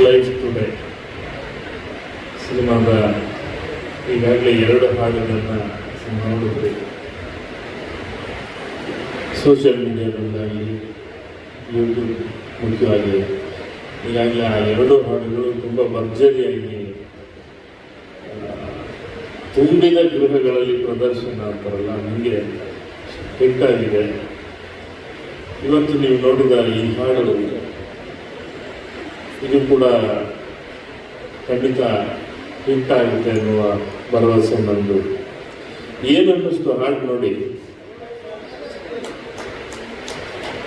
Life today ಸಿನಿಮಾದ ಈಗಾಗಲೇ 2 ಹಾಡುಗಳನ್ನು ನೋಡಿದ್ರಿ. ಸೋಷಿಯಲ್ ಮೀಡಿಯಾದಿಂದಾಗಿ ಯೂಟ್ಯೂಬ್ ಮುಖ್ಯವಾಗಿ ಈಗಾಗಲೇ ಆ 2 ಹಾಡುಗಳು ತುಂಬ ಭರ್ಜರಿಯಾಗಿ ತುಂಬಿದ ಗೃಹಗಳಲ್ಲಿ ಪ್ರದರ್ಶನ ಅಂತಾರಲ್ಲ, ನನಗೆ ಹಿಟ್ಟಾಗಿದೆ. ಇವತ್ತು ನೀವು ನೋಡಿದ ಈ ಹಾಡು ಇದು ಕೂಡ ಖಂಡಿತ ಹಿಟ್ಟಾಗುತ್ತೆ ಎನ್ನುವ ಭರವಸೆ ನಂದು. ಏನನ್ನಿಸ್ತು ಹಾಡು ನೋಡಿ?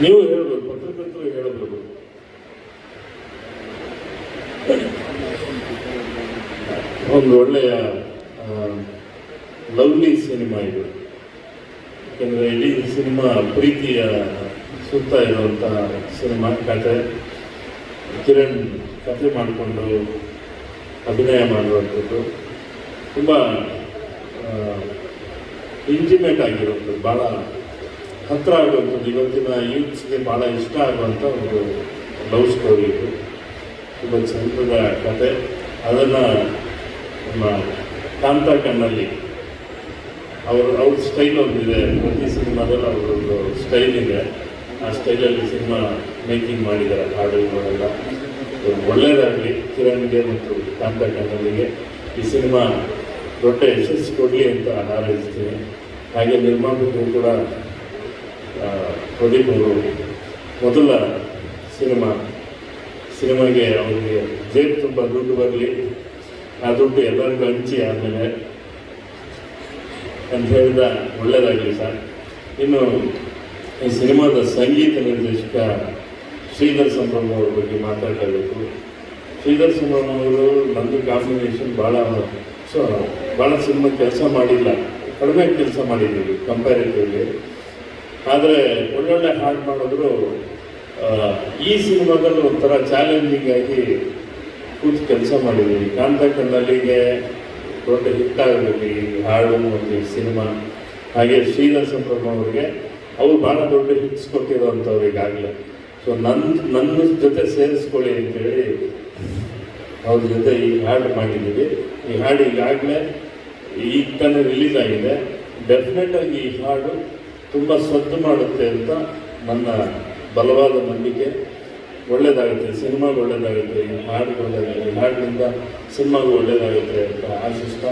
ನೀವು ಹೇಳ್ಬೋದು, ಪತ್ರಕರ್ತರು ಹೇಳ್ಬೋದು. ಒಂದು ಒಳ್ಳೆಯ ಲವ್ಲಿ ಸಿನಿಮಾ ಇದು. ಯಾಕೆಂದರೆ ಇಡೀ ಸಿನಿಮಾ ಪ್ರೀತಿಯ ಸುತ್ತ ಇರುವಂಥ ಸಿನಿಮಾ. ಕತೆ ಕಿರಣ್ ಕತೆ ಮಾಡಿಕೊಂಡು ಅಭಿನಯ ಮಾಡುವಂಥದ್ದು ತುಂಬ ಇಂಟಿಮೇಟ್ ಆಗಿರುವಂಥದ್ದು, ಭಾಳ ಹತ್ತಿರ ಆಗುವಂಥದ್ದು, ಇವತ್ತಿನ ಯೂತ್ಸ್ಗೆ ಭಾಳ ಇಷ್ಟ ಆಗುವಂಥ ಒಂದು ಲವ್ ಸ್ಟೋರಿ ಇದು. ತುಂಬ ಚಂದದ ಕತೆ. ಅದನ್ನು ನಮ್ಮ ಕಾಂತ ಕಣ್ಣಲ್ಲಿ ಅವ್ರ ಸ್ಟೈಲ್ ಒಂದಿದೆ. ಪ್ರತಿ ಸಿನಿಮಾದಲ್ಲಿ ಅವರೊಂದು ಸ್ಟೈಲ್ ಇದೆ. ಆ ಸ್ಟೈಲಲ್ಲಿ ಸಿನಿಮಾ ಮೇಕಿಂಗ್ ಮಾಡಿದ್ದಾರೆ. ಹಾಡುಗಳೆಲ್ಲ ಒಳ್ಳೆಯದಾಗಲಿ ಕಿರಣ್ಗೆ ಮತ್ತು ಕಾಂತ ಕಣ್ಣಲ್ಲಿಗೆ. ಈ ಸಿನಿಮಾ ದೊಡ್ಡ ಯಶಸ್ಸು ಕೊಡಲಿ ಅಂತ ಹಾರೈಸ್ತೀನಿ. ಹಾಗೆ ನಿರ್ಮಾಪಕರು ಕೂಡ ಪ್ರದೀಪ್ ಅವರು ಮೊದಲ ಸಿನಿಮಾಗೆ ಅವರಿಗೆ ಜೇಬು ತುಂಬ ದುಡ್ಡು ಬರಲಿ, ಆ ದುಡ್ಡು ಎಲ್ಲರಿಗೂ ಹಂಚಿ ಆದಮೇಲೆ ಅಂತ ಹೇಳಿದ ಒಳ್ಳೆಯದಾಗಲಿ ಸರ್. ಇನ್ನು ಈ ಸಿನಿಮಾದ ಸಂಗೀತ ನಿರ್ದೇಶಕ ಶ್ರೀಧರ್ ಸಂಭ್ರಮ ಅವ್ರ ಬಗ್ಗೆ ಮಾತಾಡಬೇಕು. ಶ್ರೀಧರ್ ಸಂಭ್ರಮ ಅವರು ನಂದು ಕಾಂಬಿನೇಷನ್ ಭಾಳ ಸಿನಿಮಾ ಕೆಲಸ ಮಾಡಿಲ್ಲ, ಕಡಿಮೆ ಕೆಲಸ ಮಾಡಿದ್ದೀವಿ ಕಂಪ್ಯಾರಿಟಿವ್ಲಿ. ಆದರೆ ಒಳ್ಳೊಳ್ಳೆ ಹಾಡು ಮಾಡಿದ್ರು. ಈ ಸಿನಿಮಾದಲ್ಲಿ ಒಂಥರ ಚಾಲೆಂಜಿಂಗ್ ಆಗಿ ಕೂತು ಕೆಲಸ ಮಾಡಿದ್ದೀವಿ. ಕಾಂತ ಕಣ್ಣಲ್ಲಿಗೆ ದೊಡ್ಡ ಹಿಟ್ಟಾಗಬೇಕು ಈ ಹಾಡು ಮತ್ತು ಈ ಸಿನಿಮಾ. ಹಾಗೆ ಶ್ರೀಧರ್ ಸಂಭ್ರಮ ಅವರಿಗೆ ಅವ್ರು ಭಾಳ ದೊಡ್ಡ ಹಿಟ್ಸ್ ಕೊಟ್ಟಿರೋವಂಥವ್ರು ಈಗಾಗಲೇ. ಸೊ ನನ್ನ ಜೊತೆ ಸೇರಿಸ್ಕೊಳ್ಳಿ ಅಂತೇಳಿ ಅವ್ರ ಜೊತೆ ಈ ಹಾಡು ಮಾಡಿದ್ದೀವಿ. ಈ ಹಾಡು ಈಗಾಗಲೇ ಈಗ ತಾನೇ ರಿಲೀಸ್ ಆಗಿದೆ. ಡೆಫಿನೆಟಾಗಿ ಈ ಹಾಡು ತುಂಬ ಸದ್ದು ಮಾಡುತ್ತೆ ಅಂತ ನನ್ನ ಬಲವಾದ ನಂಬಿಕೆ. ಒಳ್ಳೆಯದಾಗುತ್ತೆ, ಸಿನಿಮಾಗೆ ಒಳ್ಳೆಯದಾಗುತ್ತೆ, ಈ ಹಾಡಿಗೆ ಒಳ್ಳೆಯದಾಗುತ್ತೆ, ಈ ಹಾಡಿನಿಂದ ಸಿನಿಮಾಗೂ ಒಳ್ಳೆಯದಾಗುತ್ತೆ ಅಂತ ಆಶಿಸ್ತಾ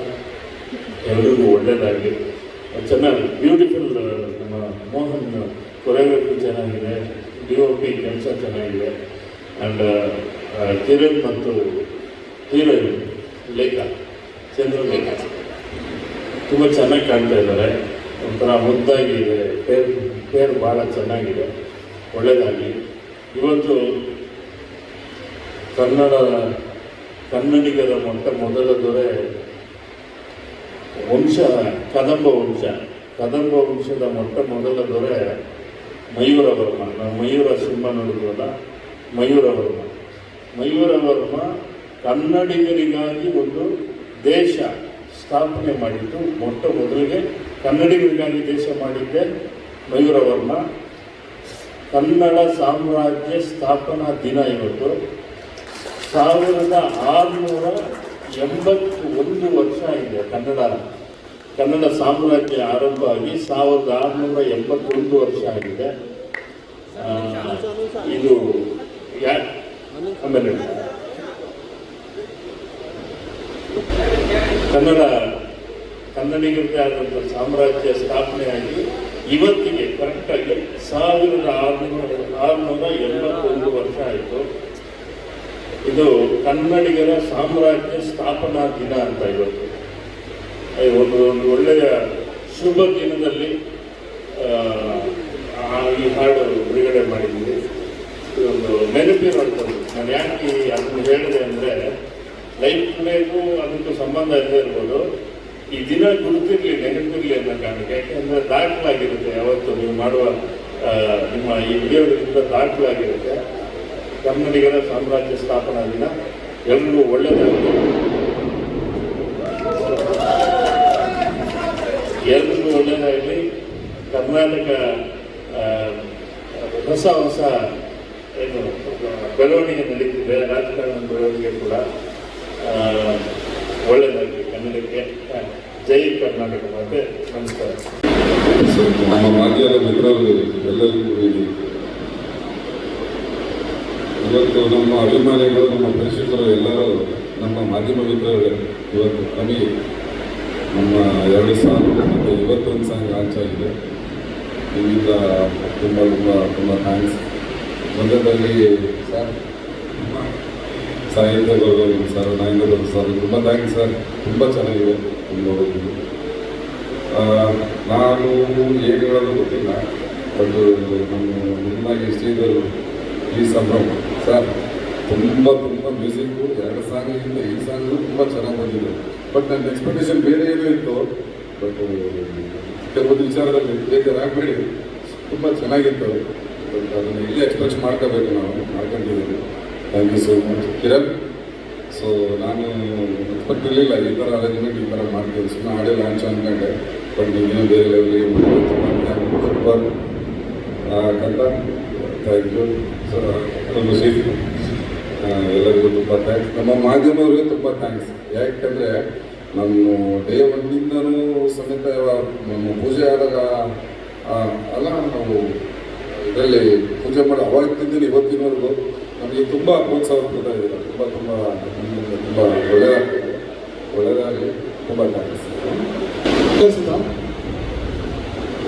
ಎಲ್ರಿಗೂ ಒಳ್ಳೆಯದಾಗಲಿ. ಚೆನ್ನಾಗಿ ಬ್ಯೂಟಿಫುಲ್. ನಮ್ಮ ಮೋಹನ್ ಕೊರಿಯೋಗ್ರಫಿ ಚೆನ್ನಾಗಿದೆ, DOP ಕೆಲಸ ಚೆನ್ನಾಗಿದೆ. ಆ್ಯಂಡ್ ಕಿರಣ್ ಮತ್ತು ಹೀರೋಯಿನ್ ಚಂದ್ರಲೇಖ ತುಂಬ ಚೆನ್ನಾಗಿ ಕಾಣ್ತಾ ಇದ್ದಾರೆ. ಒಂಥರ ಮುದ್ದಾಗಿದೆ, ಪೇರ್ ಭಾಳ ಚೆನ್ನಾಗಿದೆ. ಒಳ್ಳೆಯದಾಗಲಿ. ಇವತ್ತು ಕನ್ನಡಿಗರ ಮೊದಲ ದೊರೆ ಕದಂಬ ವಂಶದ ಮೊದಲ ದೊರೆ ಮಯೂರವರ್ಮ. ನಾವು ಮಯೂರ ಸಿನಿಮಾ ನೋಡಿದ್ವಲ್ಲ, ಮಯೂರವರ್ಮ ಕನ್ನಡಿಗರಿಗಾಗಿ ಒಂದು ದೇಶ ಸ್ಥಾಪನೆ ಮಾಡಿದ್ದು. ಮೊದಲಿಗೆ ಕನ್ನಡಿಗರಿಗಾಗಿ ದೇಶ ಮಾಡಿದ್ದೆ ಮಯೂರವರ್ಮ. ಕನ್ನಡ ಸಾಮ್ರಾಜ್ಯ ಸ್ಥಾಪನಾ ದಿನ ಇವತ್ತು. 1681 ವರ್ಷ ಆಗಿದೆ ಕನ್ನಡ ಸಾಮ್ರಾಜ್ಯ ಆರಂಭ ಆಗಿ 1681 ವರ್ಷ ಆಗಿದೆ. ಇದು ಆಮೇಲೆ ಕನ್ನಡಿಗರದೇ ಆದಂಥ ಸಾಮ್ರಾಜ್ಯ ಸ್ಥಾಪನೆಯಾಗಿ ಇವತ್ತಿಗೆ ಕರೆಕ್ಟಾಗಿ 1681 ವರ್ಷ ಆಯಿತು. ಇದು ಕನ್ನಡಿಗರ ಸಾಮ್ರಾಜ್ಯ ಸ್ಥಾಪನಾ ದಿನ ಅಂತ ಇವತ್ತು. ಒಂದು ಒಳ್ಳೆಯ ಶುಭ ದಿನದಲ್ಲಿ ಈ ಹಾಡು ಬಿಡುಗಡೆ ಮಾಡಿದ್ದೀವಿ. ಇದೊಂದು ನೆನಪಿರುವಂಥದ್ದು. ನಾನು ಯಾಕೆ ಅದನ್ನು ಹೇಳಿದೆ ಅಂದರೆ, ಲೈಫ್ಗೂ ಅದಕ್ಕೂ ಸಂಬಂಧ ಇಲ್ಲದೆ ಇರ್ಬೋದು, ಈ ದಿನ ಗುರುತಿರಲಿ, ನೆನಪಿರಲಿ ಅನ್ನೋ ಕಾರಣಕ್ಕೆ. ಯಾಕೆಂದರೆ ದಾಖಲಾಗಿರುತ್ತೆ, ಯಾವತ್ತು ನೀವು ಮಾಡುವ ನಿಮ್ಮ ಈ ವಿಡಿಯೋಗಳಿಂದ ದಾಖಲಾಗಿರುತ್ತೆ. ಕನ್ನಡಿಗರ ಸಾಮ್ರಾಜ್ಯ ಸ್ಥಾಪನಾ ದಿನ. ಎಲ್ರಿಗೂ ಒಳ್ಳೆಯದಾಗಲಿ, ಎಲ್ರಿಗೂ ಒಳ್ಳೆಯದಾಗಲಿ. ಕರ್ನಾಟಕ ಹೊಸ ಏನು ಬೆಳವಣಿಗೆ ನಡೀತಿದೆ, ರಾಜಕಾರಣ ಬೆಳವಣಿಗೆ ಕೂಡ ಒಳ್ಳೆಯದಾಗಿ ಕನ್ನಡಕ್ಕೆ. ಜೈ ಕರ್ನಾಟಕ ಮಾತೆ. ನಮಸ್ಕಾರ. ನಮ್ಮ ಮಾಧ್ಯಮದ ಮಿತ್ರರು ಎಲ್ಲರಿಗೂ ಇವತ್ತು ನಮ್ಮ ಅಭಿಮಾನಿಗಳು, ನಮ್ಮ ಪ್ರೇಕ್ಷಕರು ಎಲ್ಲರೂ ನಮ್ಮ ಮಾಧ್ಯಮ ಮಿತ್ರರು ಇವತ್ತು ನಮಗೆ ನಮ್ಮ 2 ಸಾಂಗ್ ಮತ್ತು ಇವತ್ತೊಂದು ಸಾಂಗ್ ಲಾಂಚ್ ಆಗಿದೆ. ಇದರಿಂದ ತುಂಬ ತುಂಬ ತುಂಬ ಥ್ಯಾಂಕ್ಸ್. ಮೊದಲದಲ್ಲಿ ಸರ್ ಸಾಹಿತ್ಯ ಗೌರವ ಸರ್, ನಾಗೇಂದ್ರ ಸರ್, ತುಂಬ ಥ್ಯಾಂಕ್ಸ್ ಸರ್. ತುಂಬ ಚೆನ್ನಾಗಿದೆ ನೋಡೋದು. ನಾನು ಏನು ಹೇಳೋದು ಗೊತ್ತಿಲ್ಲ, ಬಟ್ ನಮ್ಮ ಮುನ್ನಾಗಿ ಶ್ರೀಧರ್ ಈ ಸಂಭ್ರಮ ಸರ್ ತುಂಬ ಮ್ಯೂಸಿಕ್ಕು 2 ಸಾಂಗಿಗಿಂತ ಈ ಸಾಂಗು ತುಂಬ ಚೆನ್ನಾಗಿ ಬಂದಿದೆ. ಬಟ್ ನನ್ನ ಎಕ್ಸ್ಪೆಕ್ಟೇಷನ್ ಬೇರೆ ಏನೋ ಇತ್ತು. ಬಟ್ ಕೆಲವೊಂದು ವಿಚಾರದಲ್ಲಿ ಬೇಜಾರಾಗಬೇಡಿ, ತುಂಬ ಚೆನ್ನಾಗಿತ್ತು. ಬಟ್ ಅದನ್ನು ಇಲ್ಲೇ ಎಕ್ಸ್ಪ್ರೆಸ್ ಮಾಡ್ಕೋಬೇಕು, ನಾವು ಮಾಡ್ಕೊಂಡಿದ್ದೀವಿ. Thank you so much Kiran. So ನಾನು ಎಕ್ಸ್ಪೆಕ್ಟ್ ಇರಲಿಲ್ಲ ಈ ಥರ ಅರೇಂಜ್ಮೆಂಟ್ ಈ ಥರ ಮಾಡ್ತೀವಿ. ಸುಮ್ಮನೆ ಆಡಿಯೋ ಲಾಂಚ್ ಅಂದ್ಕೊಂಡೆ, ಬಟ್ ನೀವೇನೋ ಬೇರೆ ಲೆವೆಲ್ಗೆ ಸೂಪರ್ ಕಂತ. Thank you. ಸೊ ನಮ್ಮ ಶೀತ್ ಎಲ್ಲರಿಗೂ ತುಂಬ ಥ್ಯಾಂಕ್ಸ್. ನಮ್ಮ ಮಾಧ್ಯಮದವ್ರಿಗೆ ತುಂಬ ಥ್ಯಾಂಕ್ಸ್. ಯಾಕಂದರೆ ನಾನು ಡೇ 1ನಿಂದನೂ ಸಮೇತ ನಮ್ಮ ಪೂಜೆ ಆದಾಗ ಅಲ್ಲ, ನಾವು ಇದರಲ್ಲಿ ಪೂಜೆ ಮಾಡಿ ಅವಾಗಿದ್ದಿಂದ ಇವತ್ತಿನವರೆಗೂ ನಮಗೆ ತುಂಬ ಪ್ರೋತ್ಸಾಹ ಕೊಡ್ತಾ ಇದ್ದೀರ. ತುಂಬ ಒಳ್ಳೆಯದಾಗಲಿ. ತುಂಬ ಥ್ಯಾಂಕ್ಸ್.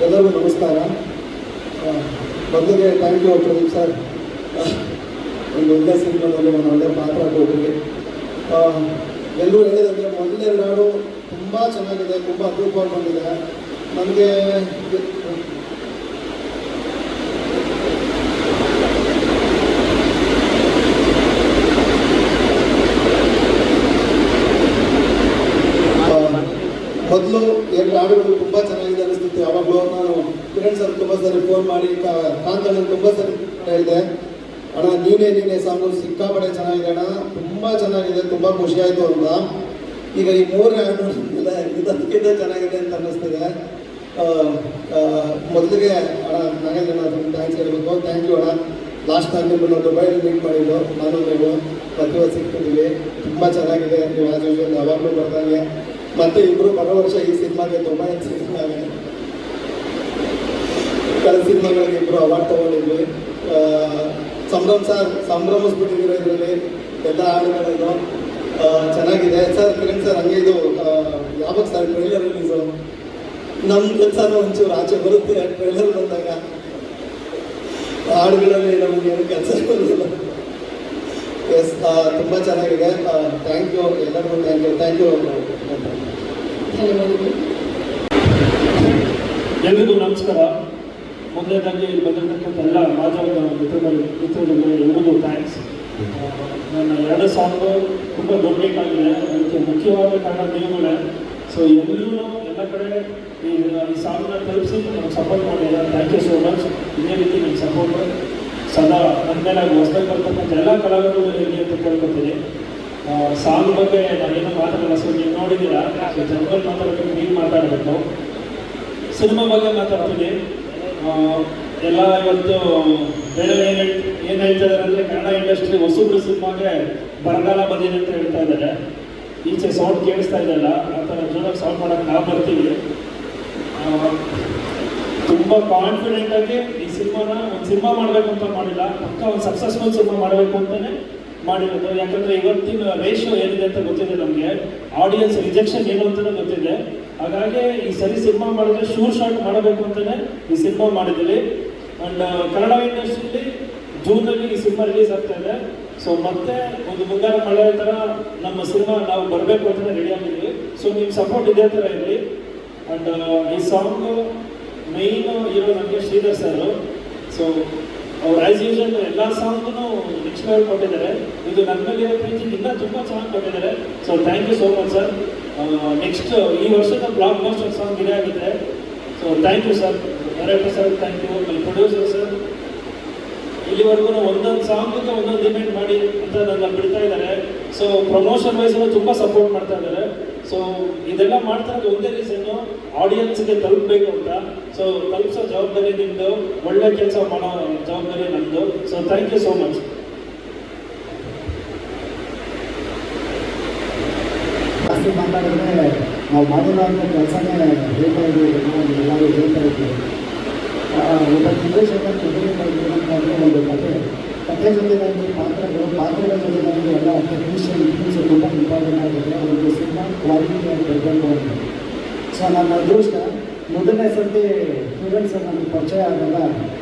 ಎಲ್ಲರಿಗೂ ನಮಸ್ಕಾರ. ಮೊದಲಿಗೆ ಥ್ಯಾಂಕ್ ಯು ಪ್ರದೀಪ್ ಸರ್, ಒಂದು ಒಳ್ಳೆ ಸಿನಿಮಾದಲ್ಲಿ ಒಂದು ಒಳ್ಳೆ ಪಾತ್ರ ಕೊಟ್ಟಿರಿ. ಎಲ್ಲರೂ ಹೇಳಿದಂಗೆ ಮೊದಲನೇ ಹಾಡು ತುಂಬ ಚೆನ್ನಾಗಿದೆ, ತುಂಬ ಅದ್ಭುತವಾಗಿ ಬಂದಿದೆ. ನನಗೆ ಮೊದಲು 2 ಹಾಡುಗಳು ತುಂಬ ಚೆನ್ನಾಗಿದೆ ಅನಿಸ್ತಿತ್ತು. ಯಾವಾಗಲೂ ನಾನು ಕಿರಣ್ ಸರ್ ತುಂಬ ಸರಿ ಫೋನ್ ಮಾಡಿ, ಕಾಂತಣ್ಣನ ತುಂಬ ಸರಿ ಹೇಳಿದೆ, ಅಣ್ಣ ನೀನೇ ಸಾಂಗು ಸಿಕ್ಕಾಪಡೆ ಚೆನ್ನಾಗಿದೆ ಅಣ್ಣ, ತುಂಬ ಚೆನ್ನಾಗಿದೆ, ತುಂಬ ಖುಷಿ ಆಯಿತು ಅಂತ. ಈಗ ಈ 3 ಹಾಡು ಇದಕ್ಕಿಂತ ಚೆನ್ನಾಗಿದೆ ಅಂತ ಅನ್ನಿಸ್ತಿದೆ. ಮೊದಲಿಗೆ ಅಣ್ಣ ನಾಗೇಂದ್ರ ಥ್ಯಾಂಕ್ಸ್ ಹೇಳಬೇಕು. ಥ್ಯಾಂಕ್ ಯು ಅಣ್ಣ. ಲಾಸ್ಟ್ ಟೈಮ್ ನಿಮ್ಮನ್ನು ದುಬೈಯಲ್ಲಿ ಮೀಟ್ ಮಾಡಿದ್ದು ನಾನು ನೀವು ಪ್ರತಿಭೆ ಸಿಗ್ತಿದ್ದೀವಿ. ತುಂಬ ಚೆನ್ನಾಗಿದೆ. ನೀವು ಆಸ್ ಯೂಶುವಲ್ ಯಾವಾಗಲೂ ಬರ್ದಂಗೆ. ಮತ್ತು ಇಬ್ಬರು ಬರೋ ವರ್ಷ ಈ ಸಿನಿಮಾಗೆ ತುಂಬ ಸಿನಿಮಾಗೆ ಕಳೆದ ಸಿನಿಮಾಗಳಿಗೆ ಇಬ್ಬರು ಅವಾರ್ಡ್ ತೊಗೊಂಡಿದ್ವಿ. ಸಂಭ್ರಮ್ ಸರ್ ಸಂಭ್ರಮಿಸ್ಬಿಟ್ಟಿದ್ದೀರ ಇದರಲ್ಲಿ ಎಲ್ಲ ಹಾಡುಗಳನ್ನು ಚೆನ್ನಾಗಿದೆ ಸರ್. ಕಿರಣ್ ಸರ್ ಹಂಗೆ ಇದು ಯಾವಾಗ ಸರ್ ಟ್ರೈಲರ್ ರಿಲೀಸು? ನಮ್ಮ ಕೆಲಸನೂ ಒಂಚೂರು ಆಚೆ ಬರುತ್ತೆ ಟ್ರೈಲರ್ ಬಂದಾಗ. ಹಾಡುಗಳಲ್ಲಿ ನಮಗೇನು ಕೆಲಸ ಬರೋದಿಲ್ಲ. ಎಸ್, ತುಂಬ ಚೆನ್ನಾಗಿದೆ. ಥ್ಯಾಂಕ್ ಯು ಎಲ್ಲರಿಗೂ. Thank you. ಎಲ್ರಿಗೂ ನಮಸ್ಕಾರ. ಮೊದಲನೇದಾಗಿ ಇಲ್ಲಿ ಬಂದಿರತಕ್ಕಂಥ ಎಲ್ಲ ಮಾಧ್ಯಮದ ಮಿತ್ರರಿಗೆ ಎಲ್ರಿಗೂ ಥ್ಯಾಂಕ್ಸ್. ನನ್ನ 2 ಸಾಂಗು ತುಂಬ ದೊಡ್ಡಬೇಕಾಗಿದೆ. ಅದಕ್ಕೆ ಮುಖ್ಯವಾದ ಕಾರಣ ನೀವುಗಳೇ. ಸೊ ಎಲ್ಲರೂ ಎಲ್ಲ ಕಡೆ ಈ ಸಾಂಗ್ನ ತಲುಪಿಸಿ ನಮ್ಗೆ ಸಪೋರ್ಟ್ ಮಾಡಿದ್ದಾರೆ. Thank you so much. ಇದೇ ರೀತಿ ನಿಮ್ಮ ಸಪೋರ್ಟ್ ಸದಾ ನನ್ನ ಮೇಲೆ ಹೊಸದಾಗಿ ಬರ್ತಕ್ಕಂಥ ಎಲ್ಲ ಕಲಾವಿದರು ಇರಲಿ ಅಂತ ಕೇಳ್ಕೊತೀನಿ. ಸಾಂಗ್ ಬಗ್ಗೆ ನಾನೇನೋ ಮಾತಾಡಲ್ಲ. ಸೊ ನೀವು ನೋಡಿದ್ದೀರಾ, ಸೊ ಜನರಲ್ ಮಾತಾಡಬೇಕು, ನೀವು ಮಾತಾಡಬೇಕು. ಸಿನಿಮಾ ಬಗ್ಗೆ ಮಾತಾಡ್ತೀನಿ. ಎಲ್ಲ ಇವತ್ತು ಬೇರೆ ಏನು ಹೇಳ್ತಾ ಇದ್ದಾರೆ ಅಂದರೆ, ಕನ್ನಡ ಇಂಡಸ್ಟ್ರಿ ಹೊಸಬ್ರು ಸಿನಿಮಾಗೆ ಬರಗಾಲ ಬಂದಿದೆ ಅಂತ ಹೇಳ್ತಾ ಇದ್ದಾರೆ. ಈಚೆ ಸೌಂಡ್ ಕೇಳಿಸ್ತಾ ಇದೆಯಲ್ಲ, ಆ ಥರ ಜೋರಾಗಿ ಸೌಂಡ್ ಮಾಡೋಕ್ಕೆ ನಾವು ಬರ್ತೀವಿ. ತುಂಬ ಕಾನ್ಫಿಡೆಂಟಾಗಿ ಈ ಸಿನಿಮಾನ ಒಂದು ಸಿನಿಮಾ ಮಾಡಬೇಕು ಅಂತ ಮಾಡಿಲ್ಲ, ಪಕ್ಕ ಒಂದು ಸಕ್ಸಸ್ಫುಲ್ ಸಿನಿಮಾ ಮಾಡಬೇಕು ಅಂತಲೇ ಮಾಡಿರೋದು. ಯಾಕಂದರೆ ಇವತ್ತಿನ ರೇಷಿಯೋ ಏನಿದೆ ಅಂತ ಗೊತ್ತಿದೆ ನಮಗೆ, ಆಡಿಯನ್ಸ್ ರಿಜೆಕ್ಷನ್ ಏನು ಅಂತಲೇ ಗೊತ್ತಿದೆ. ಹಾಗಾಗಿ ಈ ಸರಿ ಸಿನಿಮಾ ಮಾಡಿದ್ರೆ ಶೂರ್ ಶಾಟ್ ಮಾಡಬೇಕು ಅಂತಲೇ ಈ ಸಿನಿಮಾ ಮಾಡಿದ್ದೀವಿ. ಆ್ಯಂಡ್ ಕನ್ನಡ ಇಂಡಸ್ಟ್ರಿಯಲ್ಲಿ ಜೂನಲ್ಲಿ ಈ ಸಿನಿಮಾ ರಿಲೀಸ್ ಆಗ್ತಾ ಇದೆ. ಸೊ ಮತ್ತೆ ಒಂದು ಮುಂಗಾರು ಮಳೆ ಥರ ನಮ್ಮ ಸಿನಿಮಾ ನಾವು ಬರಬೇಕು ಅಂತಲೇ ರೆಡಿ ಆಗಿದ್ದೀವಿ. ಸೊ ನಿಮ್ಮ ಸಪೋರ್ಟ್ ಇದೇ ಥರ ಇರಲಿ. ಆ್ಯಂಡ್ ಈ ಸಾಂಗು ಮೇಯ್ನ್ ಇರೋ ನಮಗೆ ಶ್ರೀಧರ್ ಸರ್. ಸೊ ಅವ್ರು ಆ್ಯಸ್ ಯೂಶಲ್ ಎಲ್ಲ ಸಾಂಗ್ಗೂ ನೆಕ್ಸ್ಟ್ ಲೆವೆಲ್ ಕೊಟ್ಟಿದ್ದಾರೆ. ಇದು ನನ್ನ ಮೇಲೆ ಪ್ರೀತಿ ಇನ್ನೂ ತುಂಬ ಚೆನ್ನಾಗಿ ಕೊಟ್ಟಿದ್ದಾರೆ. So thank you so much sir. Next ಈ ವರ್ಷದ ಬ್ಲಾಕ್ ಬಸ್ಟರ್ ಸಾಂಗ್ ಇದೇ ಆಗುತ್ತೆ. So thank you sir. Director sir thank you. My producer sir ಇಲ್ಲಿವರೆಗೂ ಒಂದೊಂದು ಸಾಂಗಿಗೆ ಒಂದೊಂದು ಇವೆಂಟ್ ಮಾಡಿ ಅಂತ ನನ್ನ ಬಿಡ್ತಾ ಇದ್ದಾರೆ. ಸೊ ಪ್ರಮೋಷನ್ ವೈಸಲ್ಲೂ ತುಂಬ ಸಪೋರ್ಟ್ ಮಾಡ್ತಾ ಇದ್ದಾರೆ. ಸೊ ಇದೆಲ್ಲ ಮಾಡ್ತಿರೋದು ಒಂದೇ ರೀಸನ್ನು ಆಡಿಯನ್ಸ್ಗೆ ತಲುಪಬೇಕು ಅಂತ. ಸೊ ತಲುಪಿಸೋ ಜವಾಬ್ದಾರಿ ನಿಮ್ಮದು, ಒಳ್ಳೆ ಕೆಲಸ ಮಾಡೋ ಜವಾಬ್ದಾರಿ ನಮ್ಮದು. So thank you so much. ಜಾಸ್ತಿ ಮಾತಾಡಿದ್ರೆ ನಾವು ಮಾಡಿರೋ ಅಂತ ಕೆಲಸನೇ ಹೇಳ್ತಾ ಇದ್ದೀವಿ, ಎಲ್ಲರೂ ಹೇಳ್ತಾ ಇದ್ದೀವಿ. ಒಬ್ಬ ನಿರ್ದೇಶಕ ಅಂತಂದರೆ ಒಂದು ಕಥೆ ಜೊತೆ ನನಗೆ ಪಾತ್ರಗಳ ಜೊತೆ ನನಗೆ ಎಲ್ಲ ಟೆಕ್ನಿಷಿಯನ್ ತುಂಬ ಇಂಪಾರ್ಟೆಂಟ್ ಆಗಿದೆ. ಒಂದು ಸಿನಿಮಾ ಕ್ವಾಲಿಟಿಯಾಗಿ ಬರಬೇಕು ಅಂತ. ಸೊ ನನ್ನ ಅದೃಷ್ಟ ಮೊದಲನೇ ಸರ್ತಿ ಕಿರಣ್ ಸರ್ ನನಗೆ ಪರಿಚಯ ಆದಾಗ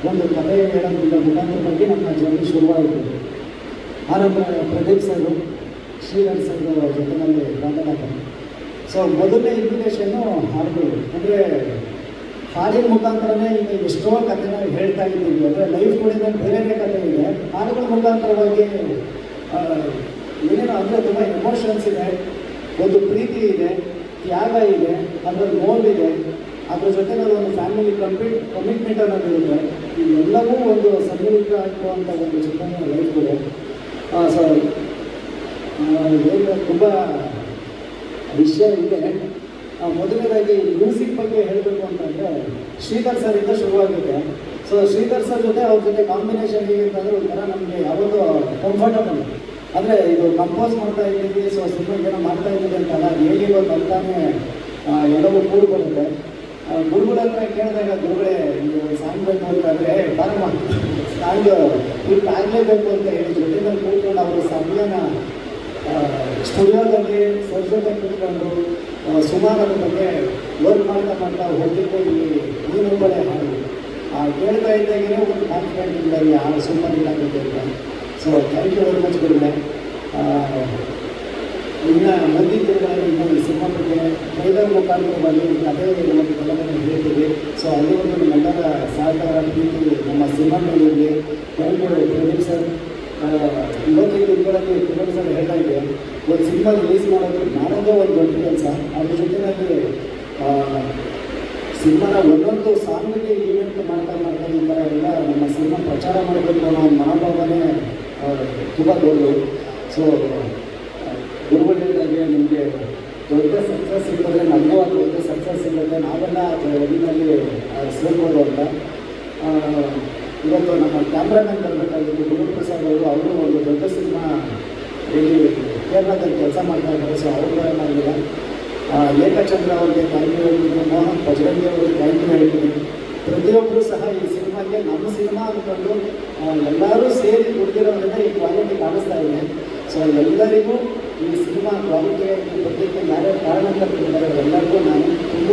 ಒಂದು ಕಥೆ ಹೇಳೋದ್ರಿಂದ ಮುಖಾಂತರ ಬಗ್ಗೆ ನನ್ನ ಜರ್ನಿ ಶುರುವಾಯಿತು. ಆನಂತರ ಪ್ರದೀಪ್ ಸರ್, ಶ್ರೀಧರ್ ಸರ್ ಜೊತೆಯಲ್ಲಿ ಮಾತನಾಡ. ಸೊ ಮೊದಲನೇ ಇನ್ವಿಟೇಷನ್ನು ಹಾಡುಗಳು, ಅಂದರೆ ಹಾಡಿನ ಮುಖಾಂತರನೇ ಈಗ ಎಷ್ಟೋ ಕಥೆನ ಹೇಳ್ತಾ ಇದ್ದೀವಿ. ಅಂದರೆ ಲೈಫ್ ಕೂಡ ಬೇರೆ ಕಥೆ ಇದೆ, ಹಾಡುಗಳ ಮುಖಾಂತರವಾಗಿ ಏನೇನೋ ಅಂದರೆ ತುಂಬ ಎಮೋಷನ್ಸ್ ಇದೆ, ಒಂದು ಪ್ರೀತಿ ಇದೆ, ತ್ಯಾಗ ಇದೆ, ಅದರಲ್ಲಿ ನೋವಿದೆ, ಅದ್ರ ಜೊತೆನಲ್ಲಿ ಒಂದು ಫ್ಯಾಮಿಲಿ ಕಮಿಟ್ಮೆಂಟ್ ಅನ್ನೋದಿರುತ್ತೆ. ಇವೆಲ್ಲವೂ ಒಂದು ಸಮ್ಮಿಳಿತ ಆಗುವಂಥ ಒಂದು ಚಿತ್ರಣ ಲೈಫ್ಗಳು. ಸೊ ಏನು ತುಂಬ ವಿಷಯ ಇದೆ. ಮೊದಲನೇದಾಗಿ ಮ್ಯೂಸಿಕ್ ಬಗ್ಗೆ ಹೇಳಬೇಕು ಅಂತಂದರೆ ಶ್ರೀಧರ್ ಸರಿಂದ ಶುರುವಾಗಿದೆ. ಸೊ ಶ್ರೀಧರ್ ಸರ್ ಜೊತೆ ಅವ್ರ ಜೊತೆ ಕಾಂಬಿನೇಷನ್ ಹೇಗೆ ಅಂತಂದರೆ ಒಂಥರ ನಮಗೆ ಯಾವತ್ತೂ ಕಂಫರ್ಟಬಲ್. ಅಂದರೆ ಇದು ಕಂಪೋಸ್ ಮಾಡ್ತಾ ಇದ್ದೀವಿ, ಸೊ ಸಿನಿಮಾಗೆ ಏನೋ ಮಾಡ್ತಾ ಇದ್ದೀವಿ ಅಂತಲ್ಲ, ಹೇಗೆ ಒಂದು ಅಂತಾನೆ ಎಲ್ಲವೂ ಕೂಡಿ ಬರುತ್ತೆ. ಗುರುಗಳ ಹತ್ರ ಕೇಳಿದಾಗ ಗುರುಗಳೇ ಇದು ಸಾಂಗ್ ಬೇಕು ಅಂತಂದರೆ ಬಾರಮ್ಮ ಸಾಂಗ್ ಈಗ ಆಗಲೇಬೇಕು ಅಂತ ಹೇಳಿ ಜೊತೆನಲ್ಲಿ ಕೂತ್ಕೊಂಡು ಅವರು ಸಮಯನ ಸ್ಟುಡಿಯೋದಲ್ಲಿ ಸರ್ ಜೊತೆ ಕೂತ್ಕೊಂಡು ಸುಮಾರು ಅದ್ರ ಬಗ್ಗೆ ವರ್ಕ್ ಮಾಡ್ತಾ ಹೋಗಿದ್ದೆ ಈ ನಂಬರೇ ಹಾಡು ಕೇಳ್ತಾ ಇದ್ದಾಗೇ ಒಂದು ಕಾನ್ಫಿಡೆಂಟ್ ಇಲ್ಲ ಈ ಹಾಡು ಸುಮ್ಮನೆ ಆಗುತ್ತೆ ಅಂತ. So thank you very much ಗುರುಗಳೇ. ಇನ್ನು ಮುಂದಿನ ದಿನಗಳಲ್ಲಿ ಇನ್ನು ಈ ಸಿನಿಮಾ ಬಗ್ಗೆ ಟ್ರೈಲರ್ ಮುಖಾಂತರವಾಗಿ ಕಥೆಯಲ್ಲಿ ಒಂದು ಕಲವನ್ನು ಹೇಳ್ತೀವಿ. ಸೊ ಅಲ್ಲಿವರೆಗೂ ನಮ್ಮೆಲ್ಲರ ಸಹಕಾರ ಪ್ರೀತಿ ನಮ್ಮ ಸಿನಿಮಾ ಮೇಲಿರಲಿ. Thank you Pradeep sir. ಇವತ್ತಿನ ದಿನಗಳಲ್ಲಿ ಪ್ರದೀಪ್ ಸರ್ ಹೇಳ್ತಾ ಇದೆ, ಒಂದು ಸಿನಿಮಾ ರಿಲೀಸ್ ಮಾಡೋದೇ ಒಂದು ದೊಡ್ಡ ಕೆಲಸ. ಅದ್ರ ಜೊತೆಯಲ್ಲಿ ಸಿನಿಮಾನ ಒಂದೊಂದು ಸಾಂಗಿಗೆ ಈವೆಂಟ್ ಮಾಡ್ತಾ ಈ ಥರ ಎಲ್ಲ ನಮ್ಮ ಸಿನಿಮಾ ಪ್ರಚಾರ ಮಾಡಬೇಕು ಅನ್ನೋ ಒಂದು ಮನೋಭಾವನೆ ತುಂಬ ದೊಡ್ಡದು. ಸೊ ಗುರುಗಳಿಂದಾಗೆ ನಿಮಗೆ ದೊಡ್ಡ ಸಕ್ಸಸ್ ಸಿಗ್ತದೆ, ನಮಗೂ ಅದು ದೊಡ್ಡ ಸಕ್ಸಸ್ ಸಿಗುತ್ತೆ, ನಾವೆಲ್ಲ ಒಟ್ಟಿನಲ್ಲಿ ಸೇರ್ಬೋದು ಅಂತ. ಇವತ್ತು ನಮ್ಮ ಕ್ಯಾಮ್ರಾಮನ್ ಬರಬೇಕಾಗಿತ್ತು ಗುರುಪ್ರಸಾದ್ ಅವರು ಒಂದು ದೊಡ್ಡ ಸಿನಿಮಾ ಇಲ್ಲಿ ಕೇರಳದಲ್ಲಿ ಕೆಲಸ ಮಾಡ್ತಾ ಇದ್ದಾರೆ. ಸೊ ಅವ್ರನ್ನಾಗಿಲ್ಲ ಲೇಖಚಂದ್ರ ಅವ್ರಿಗೆ ಥ್ಯಾಂಕ್ ಯು ಹೇಳ್ತೀನಿ, ಮೋಹನ್ ಬಜರಂಗಿ ಅವ್ರಿಗೆ ಥ್ಯಾಂಕ್ ಯು ಹೇಳ್ತೀನಿ. ಪ್ರತಿಯೊಬ್ಬರು ಸಹ ಈ ಸಿನಿಮಾಗೆ ನಮ್ಮ ಸಿನಿಮಾ ಅಂದ್ಕೊಂಡು ಎಲ್ಲರೂ ಸೇರಿ ದುಡ್ದಿರೋದ್ರಿಂದ ಈ ಕ್ವಾಲಿಟಿ ಕಾಣಿಸ್ತಾ ಇದೆ. ಸೊ ಎಲ್ಲರಿಗೂ ಈ ಸಿನಿಮಾ ಕ್ವಾಲಿಟಿಯಾಗಿ ಬರಲಿಕ್ಕೆ ಯಾರ್ಯಾರು ಕಾರಣಕರ್ತರಿದ್ದಾರೆ ಎಲ್ಲರಿಗೂ ನಾನು ತುಂಬ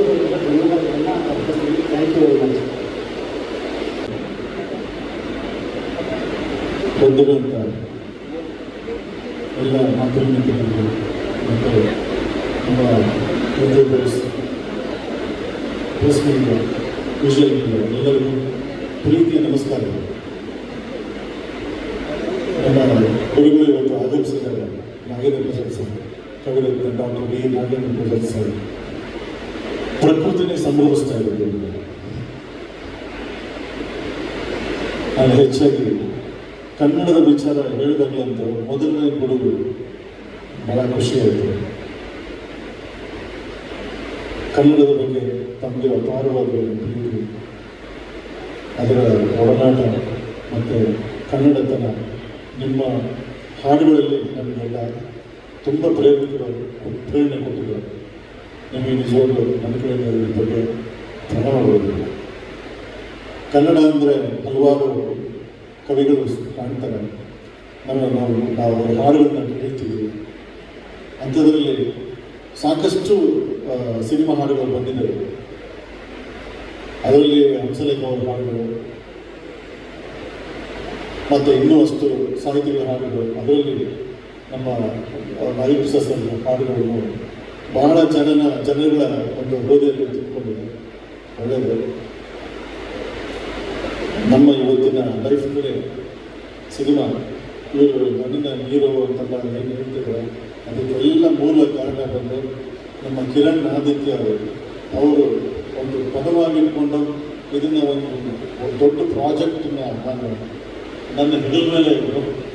ಧನ್ಯವಾದಗಳನ್ನು ಅರ್ಪಿಸ್ತೀನಿ. Thank you very much. ಬಂದಿರುವಂಥ ಎಲ್ಲ ಮಾತೃಮಿತ್ರರಿಗೆ ಮತ್ತು ನಮ್ಮ ಪ್ರೆಸ್ ಮೀಡಿಯಾ, ವಿಷುವಲ್ ಮೀಡಿಯಾ ಎಲ್ಲರಿಗೂ ಪ್ರೀತಿಯ ನಮಸ್ಕಾರಗಳು. ನಮ್ಮ ಗುರುಗಳು ಇವತ್ತು ಆಗಮಿಸಿದ್ದಾರೆ. Nagendra Prasad sir, Kaviratna doctor V Nagendra Prasad sir. ಪ್ರಕೃತಿನೇ ಸಂಭವಿಸ್ತಾ ಇರೋದು. ನಾನು ಹೆಚ್ಚಾಗಿ ಕನ್ನಡದ ವಿಚಾರ ಹೇಳಿದಾಗಲಂತೂ ಮೊದಲನೇ ಕೊಡುಗು ಬಹಳ ಖುಷಿಯಾಯಿತು. ಕನ್ನಡದ ಬಗ್ಗೆ ತಮಗೆ ಅಪಾರವಾದ ಪ್ರೀತಿ, ಅದರ ಒಡನಾಟ ಮತ್ತು ಕನ್ನಡತನ ನಿಮ್ಮ ಹಾಡುಗಳಲ್ಲಿ ನಮಗೆಲ್ಲ ತುಂಬ ಪ್ರೇರಣೆ ಕೊಟ್ಟಿದೆ. ನಿಮಗೆ ನಿಜವಾಗ್ಲೂ ನನ್ನ ಕಡೆಯಿಂದ ಈ ಬಗ್ಗೆ ಪ್ರಣಾಮಗಳು. ಕನ್ನಡ ಅಂದರೆ ಹಲವಾರು ಕವಿಗಳು ಕಾಣ್ತಾರೆ, ನಾವು ಹಾಡುಗಳನ್ನ ಕೇಳ್ತೀವಿ. ಅಂಥದ್ರಲ್ಲಿ ಸಾಕಷ್ಟು ಸಿನಿಮಾ ಹಾಡುಗಳು ಬಂದಿದ್ದಾವೆ. ಅದರಲ್ಲಿ ಹಂಸಲೇಖ ಅವರ ಹಾಡುಗಳು ಮತ್ತು ಇನ್ನೂ ಅಷ್ಟು ಸಾಹಿತಿಗಳ ಹಾಡುಗಳು, ಅದರಲ್ಲಿ ನಮ್ಮ ನಾಗೇಂದ್ರ ಹಾಡುಗಳನ್ನು ಬಹಳ ಜನಗಳ ಒಂದು ಹೃದಯದಲ್ಲಿ ತಿಳ್ಕೊಂಡಿದೆ. ಒಳ್ಳೆಯದು. ನಮ್ಮ ಇವತ್ತಿನ ಲೈಫ್ ಕಡೆ ಸಿನಿಮಾ ಇವರು ನನ್ನನ್ನು ನೀರು ಅಂತೆಲ್ಲ ಏನು ಹೇಳ್ತಿದ್ದಾರೆ, ಅದಕ್ಕೆಲ್ಲ ಮೂಲ ಕಾರಣ ಬಂದು ನಮ್ಮ ಕಿರಣ್ ಆದಿತ್ಯ ಅವರು ಒಂದು ಪದವಾಗಿಟ್ಕೊಂಡು ಇದನ್ನು ಒಂದು ದೊಡ್ಡ ಪ್ರಾಜೆಕ್ಟನ್ನು ನಾನು ನನ್ನ ಹೆಗಲ ಮೇಲೆ